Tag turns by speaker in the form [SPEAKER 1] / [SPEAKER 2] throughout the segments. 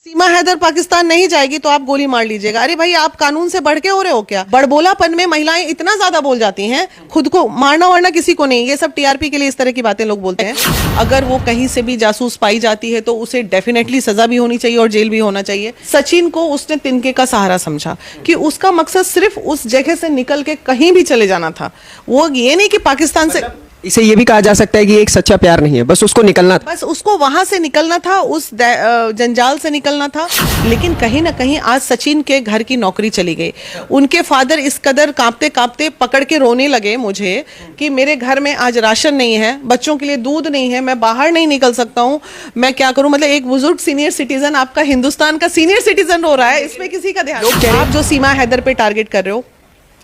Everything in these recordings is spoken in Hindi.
[SPEAKER 1] सीमा हैदर पाकिस्तान नहीं जाएगी तो आप गोली मार लीजिएगा। अरे भाई, आप कानून से बढ़ के हो रहे हो क्या? बड़बोलापन में महिलाएं इतना ज्यादा बोल जाती हैं, खुद को मारना वारना किसी को नहीं, ये सब टीआरपी के लिए इस तरह की बातें लोग बोलते हैं। अगर वो कहीं से भी जासूस पाई जाती है तो उसे डेफिनेटली सजा भी होनी चाहिए और जेल भी होना चाहिए। सचिन को उसने तिनके का सहारा समझा कि उसका मकसद सिर्फ उस जगह से निकल के कहीं भी चले जाना था। वो ये नहीं कि पाकिस्तान से,
[SPEAKER 2] इसे ये भी कहा जा सकता है कि एक सच्चा प्यार नहीं है, बस उसको निकलना था,
[SPEAKER 1] बस उसको वहां से निकलना था, उस जंजाल से निकलना था। लेकिन कहीं ना कहीं आज सचिन के घर की नौकरी चली गई। उनके फादर इस कदर कांपते कांपते पकड़ के रोने लगे मुझे कि मेरे घर में आज राशन नहीं है, बच्चों के लिए दूध नहीं है, मैं बाहर नहीं निकल सकता हूँ, मैं क्या करूं। मतलब एक बुजुर्ग सीनियर सिटीजन, आपका हिंदुस्तान का सीनियर सिटीजन रो रहा है, इसमें किसी का ध्यान। आप जो सीमा हैदर पे टारगेट कर रहे हो,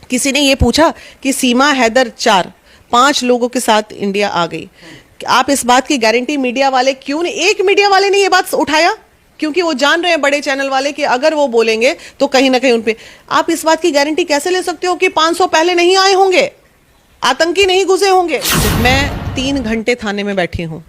[SPEAKER 1] किसी ने ये पूछा कि सीमा हैदर 5 लोगों के साथ इंडिया आ गई, आप इस बात की गारंटी मीडिया वाले क्यों नहीं, एक मीडिया वाले ने ये बात उठाया? क्योंकि वो जान रहे हैं बड़े चैनल वाले कि अगर वो बोलेंगे तो कहीं ना कहीं उनपे, आप इस बात की गारंटी कैसे ले सकते हो कि 500 पहले नहीं आए होंगे, आतंकी नहीं घुसे होंगे? मैं 3 घंटे थाने में बैठी हूँ,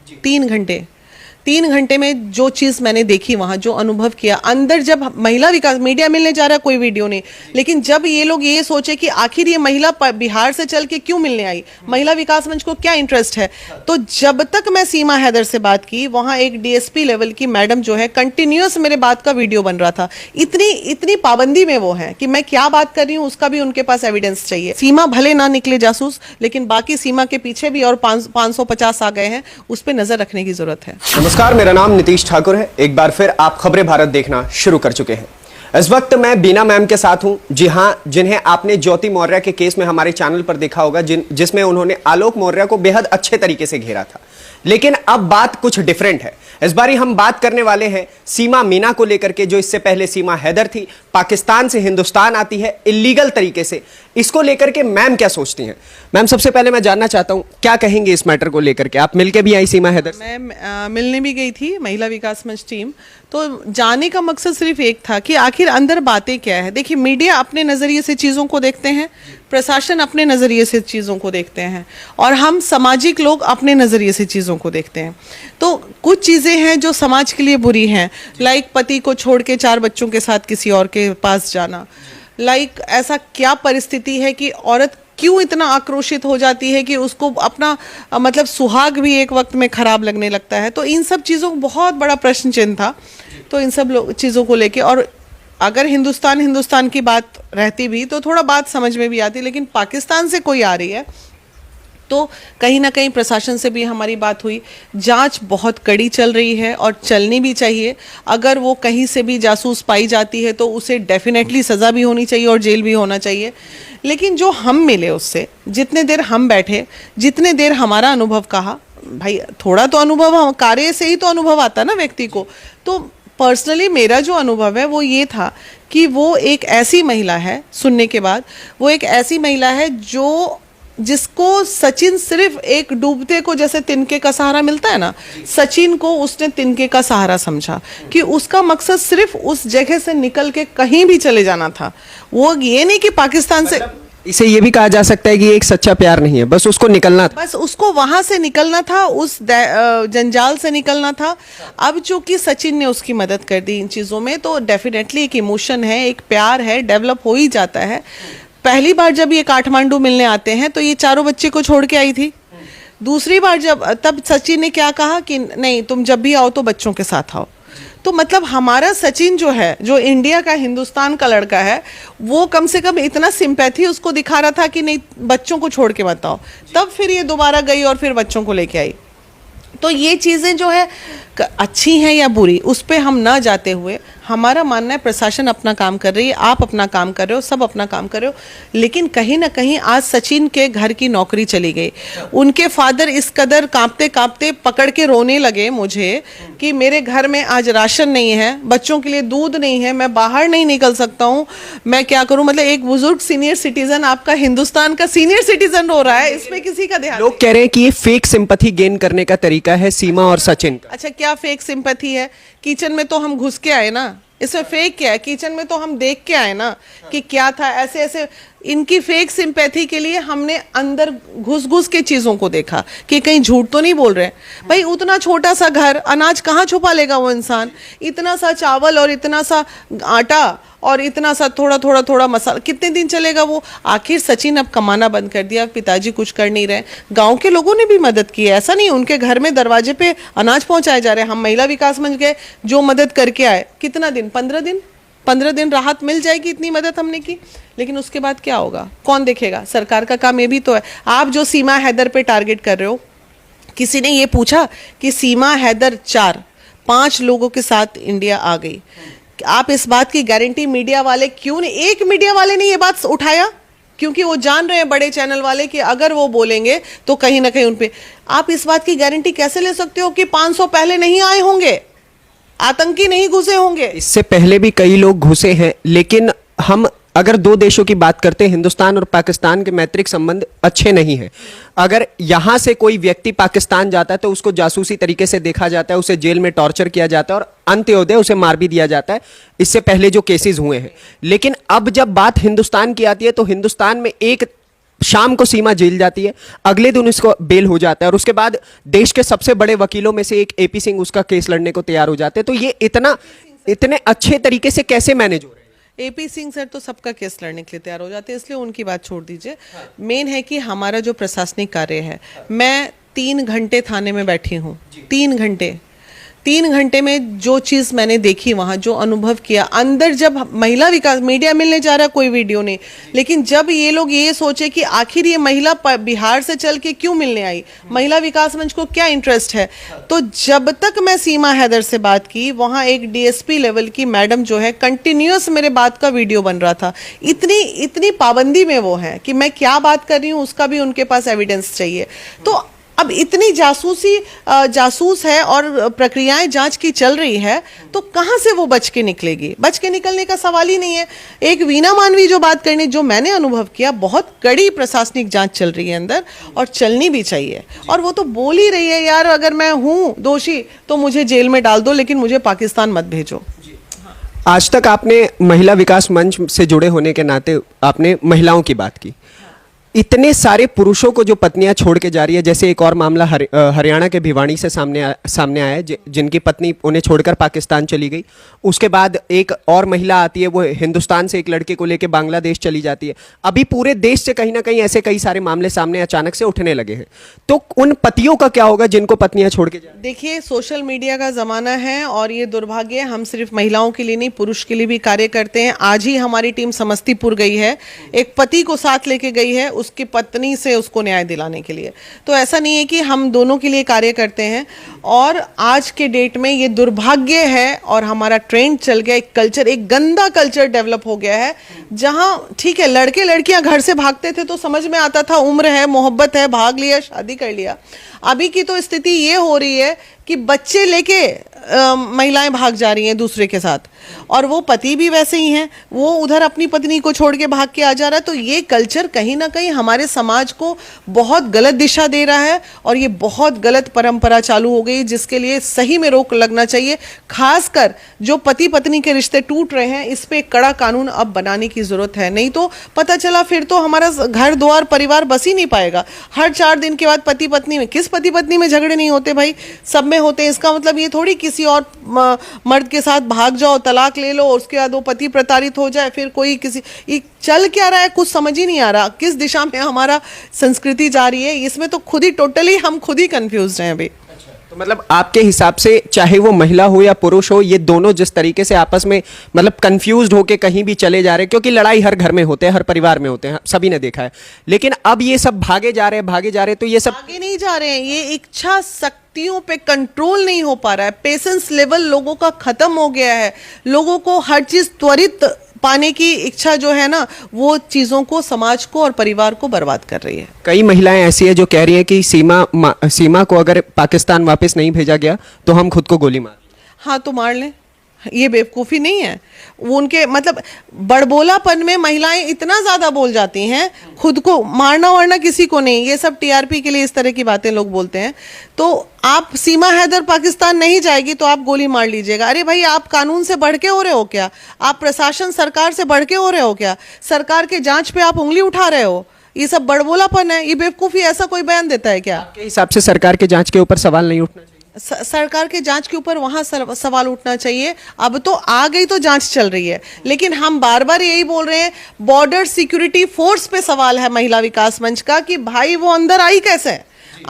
[SPEAKER 1] 3 घंटे में जो चीज मैंने देखी वहां, जो अनुभव किया अंदर, जब महिला विकास मीडिया मिलने जा रहा है, कोई वीडियो नहीं, लेकिन जब ये लोग ये सोचे कि आखिर ये महिला बिहार से चल के क्यों मिलने आई, महिला विकास मंच को क्या इंटरेस्ट है, तो जब तक मैं सीमा हैदर से बात की, वहां एक डीएसपी लेवल की मैडम जो है, कंटिन्यूअस मेरे बात का वीडियो बन रहा था। इतनी पाबंदी में वो है कि मैं क्या बात कर रही हूँ उसका भी उनके पास एविडेंस चाहिए। सीमा भले ना निकले जासूस, लेकिन बाकी सीमा के पीछे भी और 550 आ गए हैं, उस पर नजर रखने की जरूरत है।
[SPEAKER 2] नमस्कार, मेरा नाम नीतीश ठाकुर है। एक बार फिर आप खबरें भारत देखना शुरू कर चुके हैं। इस वक्त मैं बीना मैम के साथ हूं, जी हां, जिन्हें आपने ज्योति मौर्य के केस में हमारे चैनल पर देखा होगा, जिसमें उन्होंने आलोक मौर्य को बेहद अच्छे तरीके से घेरा था। लेकिन अब बात कुछ डिफरेंट है। इस बारी हम बात करने वाले हैं सीमा मीना को लेकर के, जो इससे पहले सीमा हैदर थी, पाकिस्तान से हिंदुस्तान आती है इल्लीगल तरीके से। इसको लेकर के मैम क्या सोचती हैं? मैम, सबसे पहले मैं जानना चाहता हूं, क्या कहेंगे इस मैटर को लेकर के? आप मिलके भी आई सीमा हैदर?
[SPEAKER 1] मैं मिलने भी गई थी, महिला विकास मंच टीम। तो जाने का मकसद सिर्फ एक था कि आखिर अंदर बातें क्या है। देखिए, मीडिया अपने नजरिए से चीजों को देखते हैं, प्रशासन अपने नजरिए से चीजों को देखते हैं, और हम सामाजिक लोग अपने नजरिए से चीजों को देखते हैं। तो कुछ चीजें हैं जो समाज के लिए बुरी हैं, लाइक पति को छोड़ के 4 बच्चों के साथ किसी और के पास जाना, लाइक ऐसा क्या परिस्थिति है कि औरत क्यों इतना आक्रोशित हो जाती है कि उसको अपना मतलब सुहाग भी एक वक्त में खराब लगने लगता है। तो इन सब चीज़ों को बहुत बड़ा प्रश्न चिन्ह था। तो इन सब चीज़ों को लेके, और अगर हिंदुस्तान की बात रहती भी तो थोड़ा बात समझ में भी आती, लेकिन पाकिस्तान से कोई आ रही है तो कहीं ना कहीं प्रशासन से भी हमारी बात हुई। जांच बहुत कड़ी चल रही है और चलनी भी चाहिए। अगर वो कहीं से भी जासूस पाई जाती है तो उसे डेफिनेटली सज़ा भी होनी चाहिए और जेल भी होना चाहिए। लेकिन जो हम मिले उससे, जितने देर हम बैठे, जितने देर हमारा अनुभव कहा, भाई थोड़ा तो अनुभव, कार्य से ही तो अनुभव आता ना व्यक्ति को। तो पर्सनली मेरा जो अनुभव है वो ये था कि वो एक ऐसी महिला है, सुनने के बाद, वो एक ऐसी महिला है जिसको सचिन सिर्फ एक डूबते को जैसे तिनके का सहारा मिलता है ना, सचिन को उसने तिनके का सहारा समझा कि उसका मकसद सिर्फ उस जगह से निकल के कहीं भी चले जाना था। वो ये नहीं कि पाकिस्तान से,
[SPEAKER 2] इसे ये भी कहा जा सकता है कि एक सच्चा प्यार नहीं है, बस उसको निकलना था,
[SPEAKER 1] बस उसको वहां से निकलना था, उस जंजाल से निकलना था। अब चूंकि सचिन ने उसकी मदद कर दी इन चीज़ों में, तो डेफिनेटली एक इमोशन है, एक प्यार है, डेवलप हो ही जाता है। पहली बार जब ये काठमांडू मिलने आते हैं तो ये 4 बच्चे को छोड़ के आई थी। दूसरी बार तब सचिन ने क्या कहा कि नहीं, तुम जब भी आओ तो बच्चों के साथ आओ। तो मतलब हमारा सचिन जो है, जो इंडिया का, हिंदुस्तान का लड़का है, वो कम से कम इतना सिंपैथी उसको दिखा रहा था कि नहीं, बच्चों को छोड़ के मत आओ। तब फिर ये दोबारा गई और फिर बच्चों को लेके आई। तो ये चीज़ें जो है अच्छी हैं या बुरी, उस पर हम ना जाते हुए, हमारा मानना है प्रशासन अपना काम कर रही है, आप अपना काम कर रहे हो, सब अपना काम कर रहे हो। लेकिन कहीं ना कहीं आज सचिन के घर की नौकरी चली गई। उनके फादर इस कदर कांपते कांपते पकड़ के रोने लगे मुझे कि मेरे घर में आज राशन नहीं है, बच्चों के लिए दूध नहीं है, मैं बाहर नहीं निकल सकता हूँ, मैं क्या करूँ। मतलब एक बुजुर्ग सीनियर सिटीजन, आपका हिंदुस्तान का सीनियर सिटीजन रो रहा है, इसमें किसी का ध्यान।
[SPEAKER 2] लोग कह रहे हैं कि ये फेक सिंपैथी गेन करने का तरीका है सीमा और सचिन का।
[SPEAKER 1] अच्छा, क्या फेक सिंपैथी है? किचन में तो हम घुस के आए ना, इसमें फेक क्या है? किचन में तो हम देख के आए ना कि क्या था। ऐसे ऐसे इनकी फेक सिंपैथी के लिए हमने अंदर घुस घुस के चीजों को देखा कि कहीं झूठ तो नहीं बोल रहे। भाई उतना छोटा सा घर, अनाज कहाँ छुपा लेगा वो इंसान? इतना सा चावल और इतना सा आटा और इतना सा थोड़ा थोड़ा थोड़ा मसाला, कितने दिन चलेगा वो? आखिर सचिन अब कमाना बंद कर दिया, पिताजी कुछ कर नहीं रहे, गांव के लोगों ने भी मदद की है, ऐसा नहीं उनके घर में दरवाजे पे अनाज पहुंचाए जा रहे हैं। हम महिला विकास मंच गए, जो मदद करके आए, कितना दिन, 15 दिन राहत मिल जाएगी, इतनी मदद हमने की। लेकिन उसके बाद क्या होगा? कौन देखेगा? सरकार का काम ये भी तो है। आप जो सीमा हैदर पे टारगेट कर रहे हो, किसी ने ये पूछा कि सीमा हैदर 5 लोगों के साथ इंडिया आ गई, आप इस बात की गारंटी मीडिया वाले क्यों नहीं, एक मीडिया वाले ने ये बात उठाया? क्योंकि वो जान रहे हैं बड़े चैनल वाले कि अगर वो बोलेंगे तो कहीं ना कहीं उनपे, आप इस बात की गारंटी कैसे ले सकते हो कि 500 पहले नहीं आए होंगे, आतंकी नहीं घुसे होंगे?
[SPEAKER 2] इससे पहले भी कई लोग घुसे हैं, लेकिन हम अगर दो देशों की बात करते हैं, हिंदुस्तान और पाकिस्तान के मैत्रिक संबंध अच्छे नहीं हैं। अगर यहां से कोई व्यक्ति पाकिस्तान जाता है तो उसको जासूसी तरीके से देखा जाता है, उसे जेल में टॉर्चर किया जाता है और अंत्योदय उसे मार भी दिया जाता है। इससे पहले जो केसेस हुए हैं। लेकिन अब जब बात हिंदुस्तान की आती है तो हिंदुस्तान में एक शाम को सीमा जेल जाती है, अगले दिन उसको बेल हो जाता है और उसके बाद देश के सबसे बड़े वकीलों में से एक एपी सिंह उसका केस लड़ने को तैयार हो जाते हैं। तो ये इतने अच्छे तरीके से कैसे मैनेज हो रहे हैं?
[SPEAKER 1] एपी सिंह सर तो सबका केस लड़ने के लिए तैयार हो जाते हैं, इसलिए उनकी बात छोड़ दीजिए। मेन है कि हमारा जो प्रशासनिक कार्य है, मैं 3 घंटे थाने में बैठी हूँ, 3 घंटे में जो चीज़ मैंने देखी वहाँ, जो अनुभव किया अंदर, जब महिला विकास मीडिया मिलने जा रहा, कोई वीडियो नहीं, लेकिन जब ये लोग ये सोचे कि आखिर ये महिला बिहार से चल के क्यों मिलने आई, महिला विकास मंच को क्या इंटरेस्ट है, तो जब तक मैं सीमा हैदर से बात की, वहाँ एक डीएसपी लेवल की मैडम जो है, कंटिन्यूअस मेरे बात का वीडियो बन रहा था। इतनी पाबंदी में वो है कि मैं क्या बात कर रही हूँ उसका भी उनके पास एविडेंस चाहिए। तो अब इतनी जासूस है और प्रक्रियाएं जांच की चल रही है, तो कहां से वो बच के निकलेगी? बच के निकलने का सवाल ही नहीं है। एक वीना मानवी जो बात करनी, जो मैंने अनुभव किया, बहुत कड़ी प्रशासनिक जांच चल रही है अंदर और चलनी भी चाहिए। और वो तो बोल ही रही है, यार अगर मैं हूं दोषी तो मुझे जेल में डाल दो, लेकिन मुझे पाकिस्तान मत भेजो।
[SPEAKER 2] आज तक आपने महिला विकास मंच से जुड़े होने के नाते आपने महिलाओं की बात की, इतने सारे पुरुषों को जो पत्नियां छोड़ के जा रही है, जैसे एक और मामला हरियाणा के भिवानी से सामने आया है, जिनकी पत्नी उन्हें छोड़कर पाकिस्तान चली गई। उसके बाद एक और महिला आती है, वो हिंदुस्तान से एक लड़के को लेकर बांग्लादेश चली जाती है। अभी पूरे देश से कहीं ना कहीं ऐसे कई सारे मामले सामने अचानक से उठने लगे हैं। तो उन पतियों का क्या होगा जिनको पत्नियां छोड़ के जा?
[SPEAKER 1] देखिए, सोशल मीडिया का जमाना है और ये दुर्भाग्य, हम सिर्फ महिलाओं के लिए नहीं, पुरुष के लिए भी कार्य करते हैं। आज ही हमारी टीम समस्तीपुर गई है, एक पति को साथ लेके गई है उसकी पत्नी से उसको न्याय दिलाने के लिए। तो ऐसा नहीं है कि हम दोनों के लिए कार्य करते हैं। और आज के डेट में ये दुर्भाग्य है और हमारा ट्रेंड चल गया, एक कल्चर, एक गंदा कल्चर डेवलप हो गया है, जहां ठीक है लड़के लड़कियां घर से भागते थे तो समझ में आता था, उम्र है, मोहब्बत है, भाग लिया, शादी कर लिया। अभी की तो स्थिति ये हो रही है कि बच्चे लेके महिलाएं भाग जा रही हैं दूसरे के साथ, और वो पति भी वैसे ही हैं, वो उधर अपनी पत्नी को छोड़ के भाग के आ जा रहा है। तो ये कल्चर कहीं ना कहीं हमारे समाज को बहुत गलत दिशा दे रहा है और ये बहुत गलत परंपरा चालू हो गई, जिसके लिए सही में रोक लगना चाहिए। खासकर जो पति पत्नी के रिश्ते टूट रहे हैं, इस पे कड़ा कानून अब बनाने की जरूरत है, नहीं तो पता चला फिर तो हमारा घर द्वार परिवार बस ही नहीं पाएगा। हर 4 दिन के बाद पति पत्नी में, किस पति पत्नी में झगड़े नहीं होते भाई, सब में होते हैं। इसका मतलब ये थोड़ी किसी और मर्द के साथ भाग जाओ, तलाक ले लो, उसके बाद वो पति प्रताड़ित हो जाए, फिर कोई किसी, ये चल क्या रहा है कुछ समझ ही नहीं आ रहा, किस दिशा में हमारा संस्कृति जा रही है, इसमें तो खुद ही टोटली हम खुद ही कंफ्यूज हैं अभी।
[SPEAKER 2] तो मतलब आपके हिसाब से चाहे वो महिला हो या पुरुष हो, ये दोनों जिस तरीके से आपस में मतलब कंफ्यूज्ड होके कहीं भी चले जा रहे हैं, क्योंकि लड़ाई हर घर में होते हैं, हर परिवार में होते हैं, सभी ने देखा है, लेकिन अब ये सब भागे जा रहे हैं, तो ये सब
[SPEAKER 1] आगे नहीं जा रहे हैं। ये इच्छा शक्तियों पे कंट्रोल नहीं हो पा रहा है, पेशेंस लेवल लोगों का खत्म हो गया है, लोगों को हर चीज त्वरित पाने की इच्छा जो है ना, वो चीजों को, समाज को और परिवार को बर्बाद कर रही है।
[SPEAKER 2] कई महिलाएं ऐसी है जो कह रही है कि सीमा को अगर पाकिस्तान वापस नहीं भेजा गया तो हम खुद को गोली मार।
[SPEAKER 1] हाँ तो मार लें, ये बेवकूफ़ी नहीं है। वो उनके मतलब बड़बोलापन में महिलाएं इतना ज़्यादा बोल जाती हैं, खुद को मारना वारना किसी को नहीं, ये सब टीआरपी के लिए इस तरह की बातें लोग बोलते हैं। तो आप सीमा हैदर पाकिस्तान नहीं जाएगी तो आप गोली मार लीजिएगा। अरे भाई, आप कानून से बढ़ के हो रहे हो क्या? आप प्रशासन सरकार से बढ़ के हो रहे हो क्या? सरकार के जांच पे आप उंगली उठा रहे हो। ये सब बड़बोलापन है, ये बेवकूफ़ी। ऐसा कोई बयान देता है क्या?
[SPEAKER 2] आपके हिसाब से सरकार के जांच के ऊपर सवाल नहीं उठना चाहिए?
[SPEAKER 1] सरकार के जांच के ऊपर वहां सवाल उठना चाहिए। अब तो आ गई तो जांच चल रही है, लेकिन हम बार बार यही बोल रहे हैं, बॉर्डर सिक्योरिटी फोर्स पे सवाल है महिला विकास मंच का कि भाई वो अंदर आई कैसे?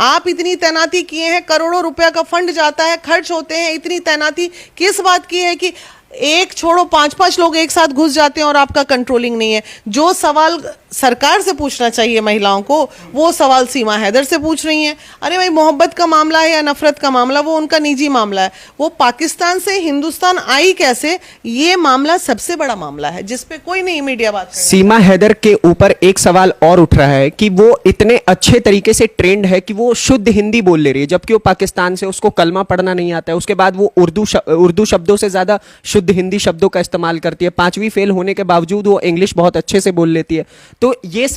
[SPEAKER 1] आप इतनी तैनाती किए हैं, करोड़ों रुपया का फंड जाता है, खर्च होते हैं, इतनी तैनाती किस बात की है कि एक छोड़ो 5-5 लोग एक साथ घुस जाते हैं और आपका कंट्रोलिंग नहीं है? जो सवाल सरकार से पूछना चाहिए महिलाओं को, वो सवाल सीमा हैदर से पूछ रही हैं। अरे भाई, मोहब्बत का मामला है या नफरत का मामला, वो उनका निजी मामला है। वो पाकिस्तान से हिंदुस्तान आई कैसे, ये मामला सबसे बड़ा मामला है जिस पे कोई नहीं मीडिया बात कर रही।
[SPEAKER 2] सीमा हैदर के ऊपर एक सवाल और उठ रहा है कि वो इतने अच्छे तरीके से ट्रेंड है कि वो शुद्ध हिंदी बोल ले रही है, जबकि वो पाकिस्तान से, उसको कलमा पढ़ना नहीं आता है। उसके बाद वो उर्दू शब्दों से ज्यादा शुद्ध हिंदी शब्दों का इस्तेमाल करती है। 5वीं फेल होने के बावजूद वो इंग्लिश बहुत अच्छे से बोल लेती है। तो ये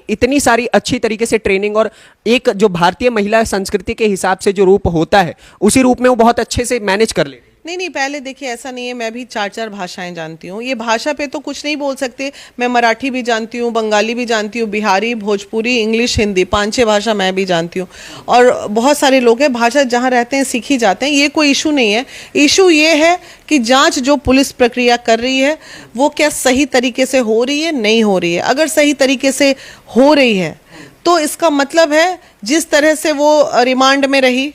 [SPEAKER 2] इतनी सारी अच्छी तरीके से ट्रेनिंग और एक जो भारतीय महिला संस्कृति के हिसाब से जो रूप होता है, उसी रूप में वो बहुत अच्छे से मैनेज कर ले।
[SPEAKER 1] नहीं, पहले देखिए, ऐसा नहीं है। मैं भी 4 भाषाएं जानती हूँ। ये भाषा पे तो कुछ नहीं बोल सकते। मैं मराठी भी जानती हूँ, बंगाली भी जानती हूँ, बिहारी, भोजपुरी, इंग्लिश, हिंदी, 5-6 भाषा मैं भी जानती हूँ। और बहुत सारे लोग हैं, भाषा जहाँ रहते हैं सीख ही जाते हैं, ये कोई इशू नहीं है। इशू ये है कि जांच जो पुलिस प्रक्रिया कर रही है वो क्या सही तरीके से हो रही है, नहीं हो रही है। अगर सही तरीके से हो रही है तो इसका मतलब है जिस तरह से वो रिमांड में रही,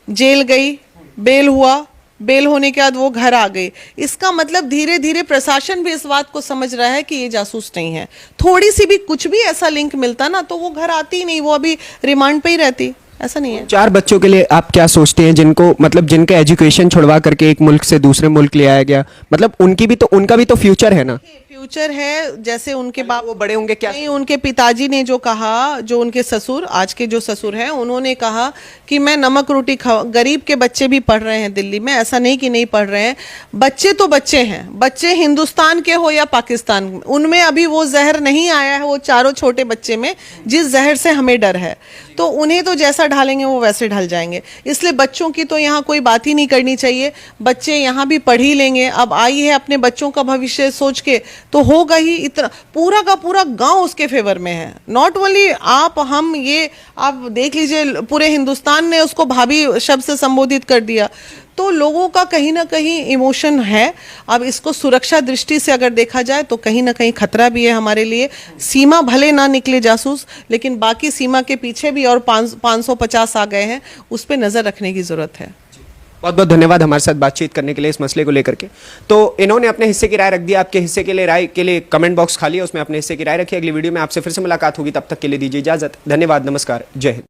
[SPEAKER 1] जेल गई, बेल हुआ, बेल होने के बाद वो घर आ गई, इसका मतलब धीरे धीरे प्रशासन भी इस बात को समझ रहा है कि ये जासूस नहीं है। थोड़ी सी भी कुछ भी ऐसा लिंक मिलता ना तो वो घर आती ही नहीं, वो अभी रिमांड पे ही रहती। ऐसा नहीं है।
[SPEAKER 2] 4 बच्चों के लिए आप क्या सोचते हैं, जिनको मतलब जिनका एजुकेशन छुड़वा करके एक मुल्क से दूसरे मुल्क ले आया गया, मतलब उनका भी तो फ्यूचर है ना?
[SPEAKER 1] फ्यूचर है। जैसे उनके बाप
[SPEAKER 2] वो बड़े होंगे क्या?
[SPEAKER 1] नहीं, उनके पिताजी ने जो कहा, जो उनके ससुर, आज के जो ससुर हैं, उन्होंने कहा कि मैं नमक रोटी खा। गरीब के बच्चे भी पढ़ रहे हैं दिल्ली में, ऐसा नहीं कि नहीं पढ़ रहे हैं। बच्चे तो बच्चे हैं, बच्चे हिंदुस्तान के हो या पाकिस्तान, उनमें अभी वो जहर नहीं आया है, वो चारों छोटे बच्चे में, जिस जहर से हमें डर है। तो उन्हें तो जैसा ढालेंगे वो वैसे ढल जाएंगे। इसलिए बच्चों की तो यहाँ कोई बात ही नहीं करनी चाहिए। बच्चे यहाँ भी पढ़ ही लेंगे। अब आई है अपने बच्चों का भविष्य सोच के तो होगा ही। इतना पूरा का पूरा गांव उसके फेवर में है। नॉट ओनली आप, हम, ये आप देख लीजिए, पूरे हिंदुस्तान ने उसको भाभी शब्द से संबोधित कर दिया। तो लोगों का कहीं ना कहीं इमोशन है। अब इसको सुरक्षा दृष्टि से अगर देखा जाए तो कहीं ना कहीं खतरा भी है हमारे लिए। सीमा भले ना निकले जासूस, लेकिन बाकी सीमा के पीछे भी और 550 आ गए हैं, उस पर नज़र रखने की ज़रूरत है।
[SPEAKER 2] बहुत बहुत धन्यवाद हमारे साथ बातचीत करने के लिए इस मसले को लेकर के। तो इन्होंने अपने हिस्से की राय रख दी। आपके हिस्से के लिए राय के लिए कमेंट बॉक्स खाली है, उसमें अपने हिस्से की राय रखिए। अगली वीडियो में आपसे फिर से मुलाकात होगी, तब तक के लिए दीजिए इजाजत। धन्यवाद, नमस्कार, जय हिंद।